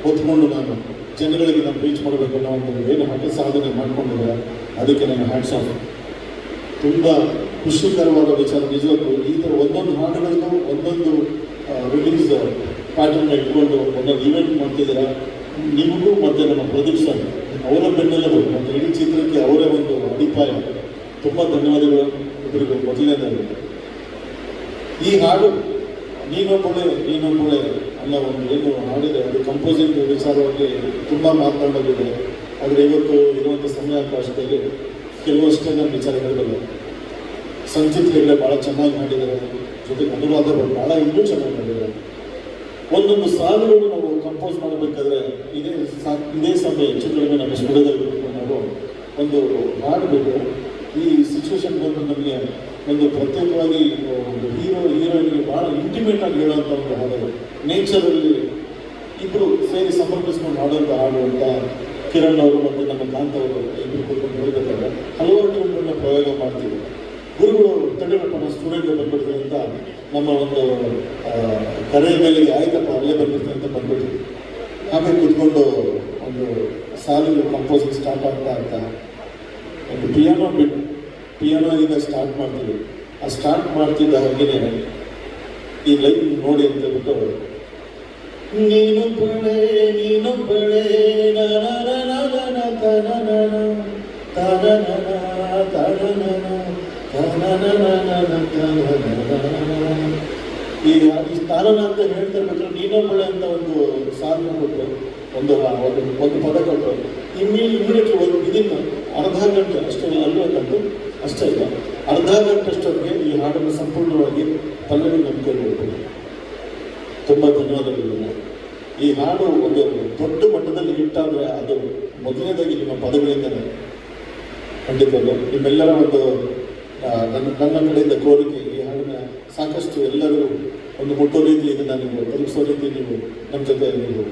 ಹೊತ್ಕೊಂಡು ನಾನು ಜನಗಳಿಗೆ ನಾನು ರೀಚ್ ಮಾಡಬೇಕು ಅನ್ನೋ ಒಂದು ಏನು ಹಠ ಸಾಧನೆ ಮಾಡ್ಕೊಂಡಿದ್ದಾರೆ, ಅದಕ್ಕೆ ನನ್ನ ಹ್ಯಾಟ್ಸ್ ಆಫ್. ತುಂಬ ಖುಷಿಕರವಾದ ವಿಚಾರ ನಿಜವಾಗ್ಲೂ. ಈ ಥರ ಒಂದೊಂದು ಹಾಡುಗಳಿಗೂ ಒಂದೊಂದು ರಿಲೀಸ್ ಪ್ಯಾಟರ್ನ್ ಇಟ್ಕೊಂಡು ಒಂದೊಂದು ಈವೆಂಟ್ ಮಾಡ್ತಿದ್ದೀರಾ. ನಿಮಗೂ ಮತ್ತು ನಮ್ಮ ಪ್ರದೀಪ್ ಸರ್ ಅವರ ಬೆನ್ನೆಲುಬು ಮತ್ತು ಇಡೀ ಚಿತ್ರಕ್ಕೆ ಅವರೇ ಒಂದು ಅಡಿಪಾಯ. ತುಂಬ ಧನ್ಯವಾದಗಳು ಇಬ್ಬರಿಗೂ. ಮೊದಲನೇದಾಗಿ ಈ ಹಾಡು ನೀನೊಬ್ಬಳೆ ಅನ್ನೋ ಒಂದು ಏನು ಹಾಡಿದೆ, ಅದು ಕಂಪೋಸಿಂಗ್ ವಿಚಾರವಾಗಿ ತುಂಬ ಮಾತನಾಡೋದಿದೆ. ಆದರೆ ಇವತ್ತು ಇರುವಂಥ ಸಮಯಾವಕಾಶದಲ್ಲಿ ಕೆಲವಷ್ಟೇ ನನ್ನ ವಿಚಾರ ಹೇಳಿಲ್ಲ. ಸಂಚಿತ್ ಹೆಗ್ಡೆ ಭಾಳ ಚೆನ್ನಾಗಿ ಮಾಡಿದ್ದಾರೆ, ಜೊತೆಗೆ ಅನುರಾಧ ಭಾಳ ಇನ್ನೂ ಚೆನ್ನಾಗಿ ಮಾಡಿದ್ದಾರೆ. ಒಂದೊಂದು ಸಾಲುಗಳು ನಾವು ಕಂಪೋಸ್ ಮಾಡಬೇಕಾದ್ರೆ ಇದೇ ಸಮಯ ಚಿತ್ರಗಳನ್ನು ನಮ್ಮ ಸ್ಟುಡಿಯೋದಲ್ಲಿ ನಾವು ಒಂದು ಮಾಡಬೇಕು. ಈ ಸಿಚುವೇಶನ್ ಬಂದು ನಮಗೆ ಒಂದು ಪ್ರತ್ಯೇಕವಾಗಿ ಒಂದು ಹೀರೋಯಿನ್ಗೆ ಭಾಳ ಇಂಟಿಮೇಟ್ ಆಗಿ ಹೇಳುವಂಥ ಒಂದು ಹಾಡು, ನೇಚರಲ್ಲಿ ಇಬ್ಬರು ಸೇರಿ ಸಮರ್ಪಿಸ್ಕೊಂಡು ಹಾಡುವಂಥ ಹಾಡು ಅಂತ ಕಿರಣ್ ಅವರು ಮತ್ತು ನಮ್ಮ ಕಾಂತ್ ಅವರು ಇಬ್ಬರು ಕೂತ್ಕೊಂಡು ಹೇಳಬೇಕಾದ್ರೆ ಹಲವಾರು ಟ್ಯೂನ್ಗಳನ್ನ ಪ್ರಯೋಗ ಮಾಡ್ತೀವಿ. ಗುರುಗಳು ತಡೆಗಟ್ಟ ಸ್ಟೂಡೆಂಟ್ ಬಂದ್ಬಿಡ್ತೀವಿ ಅಂತ ನಮ್ಮ ಒಂದು ಕರೆಯ ಮೇಲೆ ಆಯ್ತಪ್ಪ ಅಲ್ಲೇ ಬಂದ್ಬಿಡ್ತೀವಿ ಅಂತ ಬಂದ್ಬಿಡ್ತೀವಿ. ಹಾಗೆ ಕೂತ್ಕೊಂಡು ಒಂದು ಸಾಲಿಗೆ ಕಂಪೋಸಿಂಗ್ ಸ್ಟಾರ್ಟ್ ಆಗ್ತಾ ಒಂದು ಪಿಯಾನೋದಿಂದ ಸ್ಟಾರ್ಟ್ ಮಾಡ್ತೀವಿ. ಆ ಸ್ಟಾರ್ಟ್ ಮಾಡ್ತಿದ್ದ ಹಾಗೆಯೇ ಈ ಲೈನ್ ನೋಡಿ ಅಂತ ಹೇಳ್ಬಿಟ್ಟು ನೀನೊಬ್ಬಳೆ ಈಗ ಈ ತಾರಣ ಅಂತ ಹೇಳ್ತಿರ್ಬೇಕಾದ್ರೆ ನೀನೊಬ್ಬಳೆ ಅಂತ ಒಂದು ಸಾಲನ್ನ ಕೊಟ್ಟು ಒಂದು ಪದ ಕೊಟ್ಟು ಇಮಿಡಿಯೇಟ್ಲಿ ಒಂದು ಇದನ್ನು ಅರ್ಧ ಗಂಟೆ ಅಷ್ಟೇ ಅಲ್ಬೇಕಂತೂ ಅಷ್ಟೇ ಇಲ್ಲ, ಅರ್ಧ ಗಂಟೆ ಅಷ್ಟೊತ್ತಿಗೆ ಈ ಹಾಡನ್ನು ಸಂಪೂರ್ಣವಾಗಿ ಪಲ್ಲವಿ ನಂಬಿಕೊಂಡು ತುಂಬ ಧನ್ಯವಾದಗಳು. ಈ ಹಾಡು ಒಂದು ದೊಡ್ಡ ಮಟ್ಟದಲ್ಲಿ ಹಿಟ್ಟಾದರೆ ಅದು ಮೊದಲನೇದಾಗಿ ನಿಮ್ಮ ಪದಗಳಿಂದಲೇ. ಖಂಡಿತವಾಗ್ಲೂ ನಿಮ್ಮೆಲ್ಲರ ಒಂದು ನನ್ನ ಕಡೆಯಿಂದ ಕೋರಿಕೆ, ಈ ಹಾಡನ್ನ ಸಾಕಷ್ಟು ಎಲ್ಲರೂ ಒಂದು ಮುಟ್ಟೋ ರೀತಿ ಇದನ್ನು ನೀವು ತಲುಪಿಸೋ ರೀತಿ ನೀವು ನಮ್ಮ ಜೊತೆ ನೀವು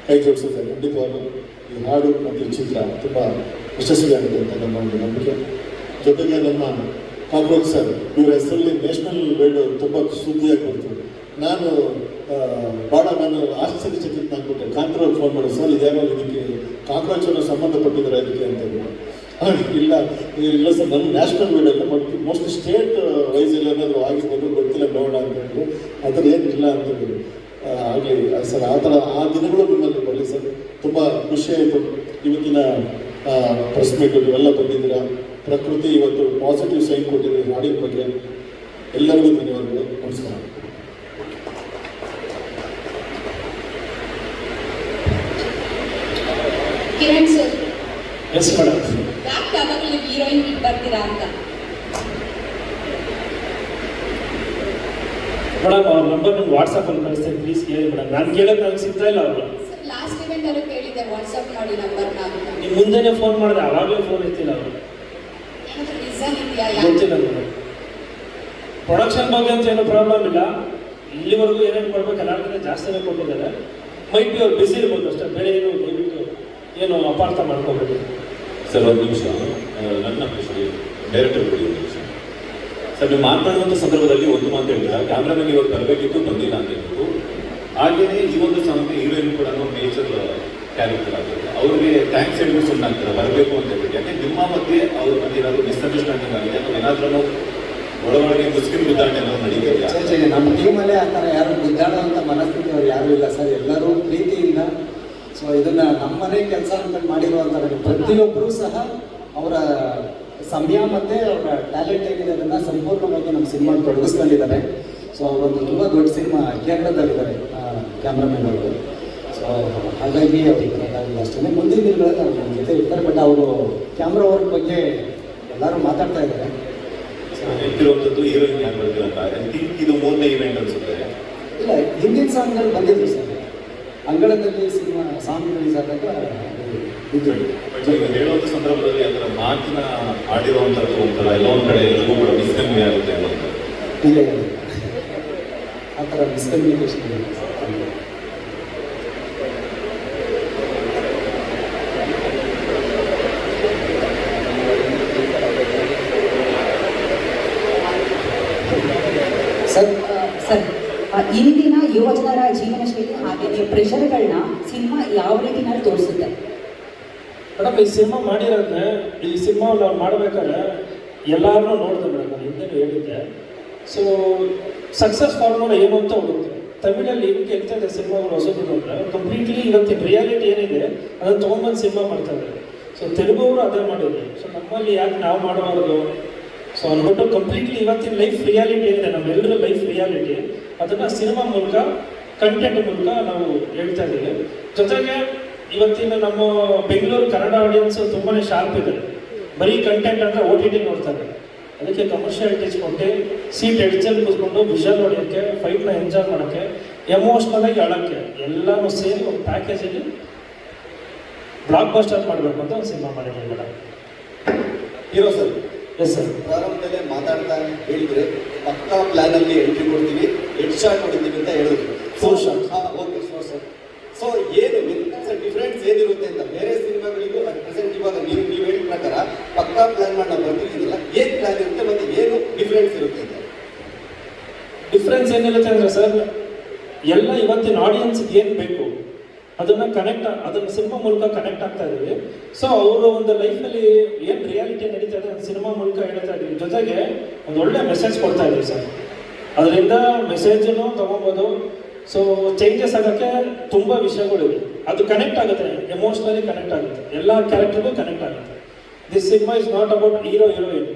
ಕೈ ಜೋಡಿಸಿದ್ರೆ ಖಂಡಿತವಾಗ್ಲೂ ಈ ಹಾಡು ಮತ್ತು ಈ ಚಿತ್ರ ತುಂಬ ಯಶಸ್ವಿಯಾಗುತ್ತೆ ಅಂತ ನಮ್ಮ ಒಂದು ನಂಬಿಕೆ. ಜೊತೆಗೆ ನಮ್ಮ ಕಾಕ್ರೋಚ್ ಸರ್ ಇವರ ಹೆಸರಲ್ಲಿ ನ್ಯಾಷನಲ್ ಬೇಡ ತುಂಬ ಸುದ್ದಿಯಾಗಿ ಬರ್ತೀವಿ. ನಾನು ಆಶ್ಚರ್ಯಚಕಿತ ಆಗ್ಬಿಟ್ಟೆ. ಕಾಂತ್ರವ್ರು ಫೋನ್ ಮಾಡಿ, ಸರ್ ಇದ್ಯಾರೋ ಇದಕ್ಕೆ ಕಾಕ್ರೋಚನ್ನು ಸಂಬಂಧಪಟ್ಟಿದ್ದಾರೆ ಅದಕ್ಕೆ ಅಂತ ಇಲ್ಲ ಸರ್, ನಮ್ಮ ನ್ಯಾಷನಲ್ ಬೇಡಲ್ಲ, ಮತ್ತು ಮೋಸ್ಟ್ಲಿ ಸ್ಟೇಟ್ ವೈಸ್ ಏನಾದರೂ ಆಗಿರ್ಬೋದು, ಗೊತ್ತಿಲ್ಲ ನೋಡೋಣ ಅಂತ ಹೇಳಿದ್ರು. ಆ ಥರ ಏನಿಲ್ಲ ಅಂತ ಹೇಳಿದ್ರು. ಆಗಲಿ ಸರ್, ಆ ಥರ ಆ ದಿನಗಳು ನಿಮ್ಮಲ್ಲಿ ಬರಲಿ ಸರ್. ತುಂಬ ಖುಷಿಯಾಯಿತು ಇವತ್ತಿನ ಪ್ರೆಸ್ ಮೀಟ್ ನೀವೆಲ್ಲ ಬಂದಿದ್ದೀರಾ. ಪ್ರಕೃತಿ ಇವತ್ತು ಪಾಸಿಟಿವ್ ಸೈನ್ ಕೊಟ್ಟಿದೆ ಹಾಡಿನ ಬಗ್ಗೆ. ಎಲ್ಲರಿಗೂ ಧನ್ಯವಾದಗಳು. ನಮಸ್ಕಾರ. Kiran sir, yes madam. ಯಾಕೆ ಯಾವಾಗಲೂ ನೀವು ಹೀರೋಯಿನ್ ಬಿಟ್ಟು ಬರ್ತೀರಾ ಅಂತ? ಮೇಡಮ್ ಅವ್ರ ನಂಬರ್ ನಿಮ್ಗೆ ವಾಟ್ಸಪ್ಪಲ್ಲಿ ಕಳಿಸ್ತೇನೆ, ಪ್ಲೀಸ್ ಕೇಳಿ ಮೇಡಮ್. ನಾನು ಕೇಳೋದು ನನಗೆ ಸಿಗ್ತಾ ಇಲ್ಲ ಅವರು. ಸರ್, ಲಾಸ್ಟ್ ಇವೆಂಟ್ ಅಲ್ಲೂ ಕೇಳಿದ್ದೆ ವಾಟ್ಸಪ್ ಮಾಡಿ ನಂಬರ್ನ ಅಂತ. ನಿಮ್ಮ ಮುಂದೆನೇ ಫೋನ್ ಮಾಡಿದೆ, ಅವಾಗಲೇ ಫೋನ್ ಇರ್ತಿಲ್ಲ ಅವರು. ಏನಾದರೂ ರೀಸನ್ ಇದೆಯಾ? ಗೊತ್ತಿಲ್ಲ ಮೇಡಮ್. ಪ್ರೊಡಕ್ಷನ್ ಬಗ್ಗೆ ಅಂತ ಏನೂ ಪ್ರಾಬ್ಲಮ್ ಇಲ್ಲ. ಇಲ್ಲಿವರೆಗೂ ಏನೇನು ಕೊಡ್ಬೇಕು ಎಲ್ಲರಿಗಿಂತ ಜಾಸ್ತಿನೇ ಕೊಟ್ಟಿದ್ದಾರೆ. ಮೈಟ್ ಬಿ ಅವ್ರು ಬಿಸಿ ಇರ್ಬೋದು ಅಷ್ಟೇ, ಬೇರೆ ಏನು ದಯವಿಟ್ಟು ಏನು ಅಪಾರ್ಥ ಮಾಡ್ಕೋಬೇಕು. ಸರ್ ಒಂದು ನಿಮಿಷ, ನನ್ನ ಪ್ರಶ್ನೆ ಡೈರೆಕ್ಟರ್ ಕೊಡಿ ಒಂದು ನಿಮಿಷ. ಸರ್, ನೀವು ಮಾತನಾಡುವಂಥ ಸಂದರ್ಭದಲ್ಲಿ ಒಂದು ಮಾತು ಹೇಳಿಲ್ಲ, ಕ್ಯಾಮ್ರಾಮನ್ ಇವಾಗ ಬರಬೇಕಿತ್ತು ಬಂದಿಲ್ಲ ಅಂತ ಹೇಳ್ಬಿಟ್ಟು. ಹಾಗೆಯೇ ಈ ಒಂದು ಸಾಂಗ್ಗೆ ಹೀರೋಯಿನ್ ಕೂಡ ನೇಚರ್ ಕ್ಯಾರೆಕ್ಟರ್ ಆಗುತ್ತೆ. ಅವ್ರಿಗೆ ಥ್ಯಾಂಕ್ಸ್ ಹೇಳಿದ್ರು ಸುಮ್ಮನೆ ಆಗ್ತಾರೆ ಬರಬೇಕು ಅಂತ ಹೇಳ್ಬಿಟ್ಟು. ಯಾಕೆ ನಿಮ್ಮ ಮಧ್ಯೆ ಅವ್ರ ಮಧ್ಯೆ ಏನಾದರೂ ಮಿಸ್ಅಂಡರ್ಸ್ಟ್ಯಾಂಡಿಂಗ್ ಆಗಿದೆ ಅಥವಾ ಏನಾದ್ರೂ ಒಳಗಡೆ ಮುಸ್ಕಿನ್ ಬಿದ್ದಾಟ ಏನಾದ್ರು ನಡೀತಿದೆಯಾ? ನಮ್ಮ ಟೀಮಲ್ಲೇ ಆ ಥರ ಯಾರು ಬಿದ್ದಾಡುವಂಥ ಮನಸ್ಥಿತಿ ಅವ್ರು ಯಾರೂ ಇಲ್ಲ ಸರ್. ಎಲ್ಲರೂ ಪ್ರೀತಿಯಿಂದ ಸೊ ಇದನ್ನು ನಮ್ಮನೇ ಕೆಲಸ ಅಂತ ಮಾಡಿರುವಂಥ ಪ್ರತಿಯೊಬ್ಬರೂ ಸಹ ಅವರ ಸಮಯ ಮತ್ತು ಅವರ ಟ್ಯಾಲೆಂಟ್ ಏನಿದೆ ಅದನ್ನು ಸಂಪೂರ್ಣವಾಗಿ ನಮ್ಮ ಸಿನಿಮಾ ತೊಡಗಿಸ್ಕೊಂಡಿದ್ದಾರೆ. ಸೊ ಅವರೊಂದು ತುಂಬ ದೊಡ್ಡ ಸಿನಿಮಾ ಕೇರಳದಲ್ಲಿದ್ದಾರೆ ಕ್ಯಾಮ್ರಾಮನ್ ಅವರು. ಸೊ ಹಾಗಾಗಿ ಅವ್ರಿಗೆ ಅಷ್ಟೇ ಮುಂದಿನ ದಿನಗಳಲ್ಲಿ ಅವ್ರು ನಮ್ಮ ಜೊತೆ ಇರ್ತಾರೆ. ಬಟ್ ಅವರು ಕ್ಯಾಮ್ರಾ ವರ್ಕ್ ಬಗ್ಗೆ ಎಲ್ಲರೂ ಮಾತಾಡ್ತಾ ಇದ್ದಾರೆ. ಹೇಳ್ತಿರುವಂಥದ್ದು ಹೀರೋಯಿನ್ ಯಾರು ಬರ್ತೀರ ಅಂತ. ಐ ಥಿಂಕ್ ಇದು 3ನೇ ಇವೆಂಟ್ ಅನ್ಸುತ್ತೆ. ಇಲ್ಲ, ಹಿಂದಿನ ಸಾಂಗ್ಗಳು ಬಂದಿದ್ರು ಸರ್. ಅಂಗಳದಲ್ಲಿ ಸಿನಿಮಾ ಸಾಂಗ್ ರಿಲೀಸ್ ಆದಾಗ ಹೇಳುವಂಥ ಸಂದರ್ಭದಲ್ಲಿ ಅದರ ಮಾತಿನ ಆಡಿರುವಂಥದ್ದು ಒಂಥರ ಎಲ್ಲ ಒಂದು ಕಡೆ ಎಲ್ಲರಿಗೂ ಕೂಡ ಮಿಸ್ಕನ್ವೇ ಆಗುತ್ತೆ ಅನ್ನೋದು. ಇಲ್ಲ, ಆ ಥರ ಮಿಸ್ಕಮ್ಯುನಿಕೇಶನ್ ಸರ್, ಇಂದಿನ ಯುವಜನರ ಜೀವನ ಶೈಲಿ ಹಾಗೆಯೇ ಪ್ರೆಷರ್ಗಳನ್ನ ಸಿನಿಮಾ ಯಾವ ರೀತಿನಲ್ಲಿ ತೋರಿಸುತ್ತೆ? ಮೇಡಮ್, ಈ ಸಿನಿಮಾ ಮಾಡಿರೋದನ್ನ ಈ ಸಿನಿಮಾ ನಾವು ಮಾಡ್ಬೇಕಾದ್ರೆ ಎಲ್ಲರನ್ನೂ ನೋಡಿದೆ ಮೇಡಮ್, ನಾನು ಹಿಂದೆ ಹೇಳಿದ್ದೆ. ಸೊ ಸಕ್ಸಸ್ ಫಾರ್ಮುಲಾ ಏನು ಅಂತ ಹೋಗುತ್ತೆ. ತಮಿಳಲ್ಲಿ ಏನು ಕೇಳ್ತಾ ಇದೆ ಸಿನಿಮಾಗಳು ಹೊಸದು ಅಂದರೆ ಕಂಪ್ಲೀಟ್ಲಿ ಇವತ್ತಿನ ರಿಯಾಲಿಟಿ ಏನಿದೆ ಅದನ್ನು ತೊಗೊಂಡ್ಬಂದು ಸಿನಿಮಾ ಮಾಡ್ತಾ ಇದ್ದಾರೆ. ಸೊ ತೆಲುಗು ಅವರು ಅದೇ ಮಾಡಿದ್ರು. ಸೊ ನಮ್ಮಲ್ಲಿ ಯಾಕೆ ನಾವು ಮಾಡಬಾರ್ದು? ಸೊ ಅಂದ್ಬಿಟ್ಟು ಕಂಪ್ಲೀಟ್ಲಿ ಇವತ್ತಿನ ಲೈಫ್ ರಿಯಾಲಿಟಿ ಏನಿದೆ, ನಮ್ಮೆಲ್ಲರ ಲೈಫ್ ರಿಯಾಲಿಟಿ, ಅದನ್ನು ಸಿನಿಮಾ ಮೂಲಕ ಕಂಟೆಂಟ್ ಮೂಲಕ ನಾವು ಹೇಳ್ತಾ ಇದ್ದೀವಿ. ಜೊತೆಗೆ ಇವತ್ತಿನ ನಮ್ಮ ಬೆಂಗಳೂರು ಕನ್ನಡ ಆಡಿಯನ್ಸ್ ತುಂಬಾ ಶಾರ್ಪ್ ಇದೆ. ಬರೀ ಕಂಟೆಂಟ್ ಅಂದರೆ OTT ನೋಡ್ತಾರೆ. ಅದಕ್ಕೆ ಕಮರ್ಷಿಯಲ್ ಟಚ್ ಕೊಟ್ಟು ಸೀಟ್ ಎಡ್ಜಲ್ಲಿ ಕೂತ್ಕೊಂಡು ವಿಷಲ್ ಹೊಡೆಯೋಕ್ಕೆ, ಫೈಟ್ನ ಎಂಜಾಯ್ ಮಾಡೋಕ್ಕೆ, ಎಮೋಷ್ನಲಾಗಿ ಆಡೋಕ್ಕೆ ಎಲ್ಲನೂ ಸೇರಿ ಒಂದು ಪ್ಯಾಕೇಜಲ್ಲಿ ಬ್ಲಾಕ್ ಬಸ್ಟರ್ ಮಾಡಬೇಕು ಅಂತ ಒಂದು ಸಿನಿಮಾ ಮಾಡಿದ್ದೀವಿ madam. Hero sir, yes sir. ಪ್ರಾರಂಭದಲ್ಲೇ ಮಾತಾಡ್ತಾ ಹೇಳಿದ್ರೆ ಪಕ್ಕಾ ಪ್ಲಾನ್ ಅಲ್ಲಿ ಎಂಟ್ರಿ ಕೊಡ್ತೀವಿ, ಹೆಡ್ ಶಾಟ್ ಹೊಡಿತೀವಿ ಅಂತ ಹೇಳಿದ್ರು. Full shot. Okay sir. So ಏನು ಡಿಫ್ರೆನ್ಸ್ ಏನಿರುತ್ತೆ ಅಂತ ಬೇರೆ ಸಿನಿಮಾಗಳಿಗೂ ಅಟ್ ಪ್ರೆಸೆಂಟ್ ಇವಾಗ ನೀವು ಹೇಳಿದ ಪ್ರಕಾರ ಪಕ್ಕಾ ಪ್ಲಾನ್ ಮಾಡಿ ನಾವು ಬರ್ತಿದ್ದೀನಲ್ಲ, ಏನು ಪ್ಲಾನ್ ಇರುತ್ತೆ ಮತ್ತೆ ಏನು ಡಿಫ್ರೆನ್ಸ್ ಇರುತ್ತೆ ಅಂತ? ಡಿಫ್ರೆನ್ಸ್ ಏನಿರುತ್ತೆ ಅಂದರೆ ಸರ್, ಎಲ್ಲ ಇವತ್ತಿನ ಆಡಿಯನ್ಸ್ಗೆ ಏನು ಬೇಕು ಅದನ್ನು ಸಿನಿಮಾ ಮೂಲಕ ಕನೆಕ್ಟ್ ಆಗ್ತಾ ಇದೀವಿ. ಸೊ ಅವರು ಒಂದು ಲೈಫಲ್ಲಿ ಏನು ರಿಯಾಲಿಟಿ ನಡೀತಾ ಇದೆ ಅದು ಸಿನಿಮಾ ಮೂಲಕ ಹೇಳ್ತಾ ಇದೀವಿ. ಜೊತೆಗೆ ಒಂದು ಒಳ್ಳೆ ಮೆಸೇಜ್ ಕೊಡ್ತಾ ಇದೀವಿ ಸರ್. ಅದರಿಂದ ಮೆಸೇಜನ್ನು ತೊಗೊಬೋದು. ಸೊ ಚೇಂಜಸ್ ಆಗೋಕ್ಕೆ ತುಂಬ ವಿಷಯಗಳಿವೆ. ಅದು ಕನೆಕ್ಟ್ ಆಗುತ್ತೆ, ಎಮೋಷ್ನಲಿ ಕನೆಕ್ಟ್ ಆಗುತ್ತೆ, ಎಲ್ಲ ಕ್ಯಾರೆಕ್ಟರ್ಗೂ ಕನೆಕ್ಟ್ ಆಗುತ್ತೆ. This cinema is not about hero heroine,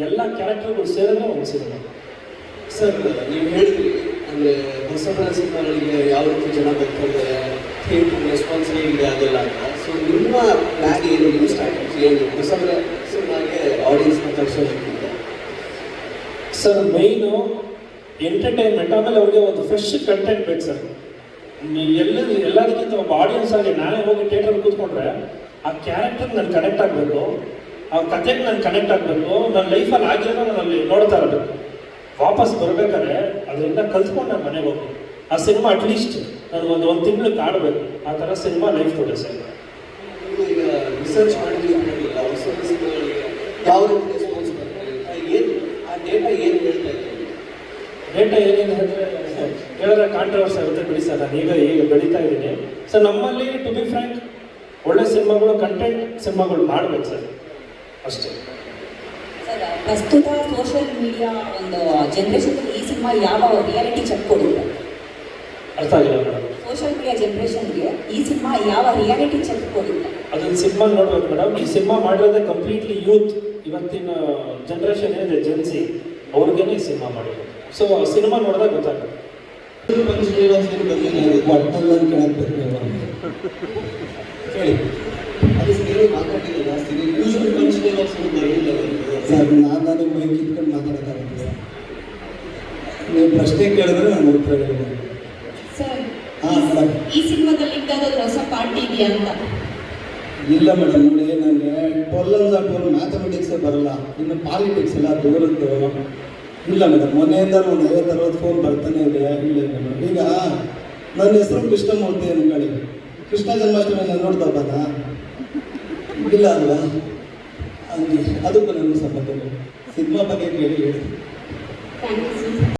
ಎಲ್ಲ ಕ್ಯಾರೆಕ್ಟರ್ಗಳು ಸೇರಿದ್ರೆ ಒಂದು ಸಿನಿಮಾ. ಸರ್, ನೀವು ಹೇಳಿದ್ರಿ ಅಂದರೆ ಹೊಸ ಸಿನಿಮಾಗಳಿಗೆ ಯಾವ ರೀತಿ ಜನ ಬರ್ತಾರೆ, ಥಿಯೇಟರ್ ರೆಸ್ಪಾನ್ಸ್ ಹೇಗಿದೆ ಅದೆಲ್ಲ ಅಂತ. ಸೊ ನಿಮ್ಮ ಪ್ಲಾನ್ ಏನು, ನಿಮ್ಮ ಸ್ಟ್ರಾಟಜಿ ಏನು ಹೊಸ ಸಿನಿಮಾಗೆ ಆಡಿಯನ್ಸ್ನ ತರಿಸೋದಕ್ಕಿಂತ? ಸರ್, ಮೈನು ಎಂಟರ್ಟೈನ್ಮೆಂಟ್, ಆಮೇಲೆ ಅವ್ರಿಗೆ ಒಂದು ಫ್ರೆಶ್ ಕಂಟೆಂಟ್ ಬೇಕು ಸರ್. ಎಲ್ಲದಕ್ಕಿಂತ ಒಬ್ಬ ಆಡಿಯನ್ಸ್ ಆಗಿ ನಾನೇ ಹೋಗಿ ಥಿಯೇಟರ್ ಕೂತ್ಕೊಂಡ್ರೆ ಆ ಕ್ಯಾರೆಕ್ಟರ್ಗೆ ನಾನು ಕನೆಕ್ಟ್ ಆಗಬೇಕು, ಆ ಕಥೆಗೆ ನಾನು ಕನೆಕ್ಟ್ ಆಗಬೇಕು, ನನ್ನ ಲೈಫಲ್ಲಿ ಆಗಿರೋದು ನಾನು ಅಲ್ಲಿ ನೋಡ್ತಾ ಇರಬೇಕು. ವಾಪಸ್ ಬರಬೇಕಾದ್ರೆ ಅದರಿಂದ ಕಲ್ತ್ಕೊಂಡು ನಾನು ಮನೆಗೆ ಹೋಗ್ಬೇಕು. ಆ ಸಿನಿಮಾ ಅಟ್ಲೀಸ್ಟ್ ನನಗೆ ಒಂದು ತಿಂಗಳು ಕಾಡಬೇಕು. ಆ ಥರ ಸಿನಿಮಾ ಲೈಫ್ ಕೊಡೆ ಸರ್. ಈಗ ರಿಸರ್ಚ್ ಮಾಡಿದ್ವಿ ಅಂತ ಹೇಳಿಲ್ಲ, ಹೊಸ ಸಿನಿಮಾಗಳಿಗೆ ಯಾವ ರೀತಿ ರೆಸ್ಪಾನ್ಸ್ ಬರ್ತಾರೆ, ಏನು ಆ ಡೇಟಾ ಏನು ಹೇಳ್ತಾ ಇದ್ದಾರೆ? ಡೇಟಾ ಏನೇನು ಹೇಳಿದ್ರೆ ಕಾಂಟ್ರವರ್ಸಿ ಆಗುತ್ತೆ ಬಿಡಿ ಸರ್. ನಾನು ಈಗ ಬೆಳೀತಾ ಇದ್ದೀನಿ ಸರ್. ನಮ್ಮಲ್ಲಿ ಟು ಬಿ ಫ್ರ್ಯಾಂಕ್ ಒಳ್ಳೆ ಸಿನಿಮಾಗಳು, ಕಂಟೆಂಟ್ ಸಿನಿಮಾಗಳು ಮಾಡಬೇಕು ಸರ್, ಅಷ್ಟೇ. ಸರ್, ಪ್ರಸ್ತುತ ಸೋಷಿಯಲ್ ಮೀಡಿಯಾ ಒಂದು ಜನ್ರೇಷನ್ಗೆ ಈ ಸಿನಿಮಾ ಯಾವ ರಿಯಾಲಿಟಿ ಚೆಕ್ ಕೊಡುತ್ತೆ? ಅರ್ಥ ಆಗಿಲ್ಲ ಮೇಡಮ್. ಸೋಷಿಯಲ್ ಮೀಡಿಯಾ ಜನ್ರೇಷನ್ಗೆ ಈ ಸಿನಿಮಾ ಯಾವ ರಿಯಾಲಿಟಿ ಚೆಕ್ ಕೊಡುತ್ತೆ? ಅದನ್ನ ಸಿನಿಮಾ ನೋಡ್ಬೇಕು ಮೇಡಮ್. ಈ ಸಿನಿಮಾ ಮಾಡಿರೋದೇ ಕಂಪ್ಲೀಟ್ಲಿ ಯೂತ್, ಇವತ್ತಿನ ಜನ್ರೇಷನ್ ಏನಿದೆ ಜೆನ್ಸಿ, ಅವ್ರಿಗೇನೆ ಈ ಸಿನಿಮಾ ಮಾಡಿರೋದು. ಸೊ ಸಿನಿಮಾ ನೋಡಿದಾಗ ಗೊತ್ತಾಗುತ್ತೆ. ಹೇಳಿ, ಅದು ಸಿನಿಮಾ ಮಾತಾಡಿಲ್ಲ, ಯೂಶುವಲ್ ಕನ್ಸಿಡರ್ ಆಫ್ ಸಿನಿಮಾ ಇಲ್ಲ ಸರ್. ನಾನು ಮೈಕ್ ಇಟ್ಕೊಂಡು ಮಾತಾಡೋಕ್ಕಾಗುತ್ತೆ ಸರ್. ನೀವು ಪ್ರಶ್ನೆ ಕೇಳಿದ್ರೆ ನಾನು ಉತ್ತರ ಹೇಳ್ಬೋದು. ಸರ್, ಹಾಂ ಮೇಡಮ್. ಈ ಸಿನಿಮಾದಲ್ಲಿ ಇಂಥದ್ದು ಹೊಸ ಪಾರ್ಟಿ ಇದೆಯಾ ಅಂತ? ಇಲ್ಲ ಮೇಡಮ್, ನೋಡಿ ನನಗೆ 12 ಮ್ಯಾಥಮೆಟಿಕ್ಸೇ ಬರಲ್ಲ, ಇನ್ನು ಪಾಲಿಟಿಕ್ಸ್ ಎಲ್ಲ ದೂರದ್ದು. ಇಲ್ಲ ಮೇಡಮ್, ಮೊನ್ನೆಯಿಂದ ಒಂದು 50-60 ಫೋನ್ ಬರ್ತಾನೆ ಇದೆ. ಇಲ್ಲ ಮೇಡಮ್, ಈಗ ನನ್ನ ಹೆಸರು ಕೃಷ್ಣಮೂರ್ತಿ ಅನ್ಕೊಳ್ಳಿ, ಕೃಷ್ಣ ಜನ್ಮಾಷ್ಟಮಿ ನಾನು ನೋಡ್ತಾ ಹಬ್ಬನ ಇಲ್ಲ ಅಲ್ವಾ? ಹಂಗೆ ಅದಕ್ಕೂ ನನಗೂ ಸಂಬಂಧ. ಸಿನಿಮಾ ಬಗ್ಗೆ ಕೇಳಿ ಹೇಳಿ. Thank you sir.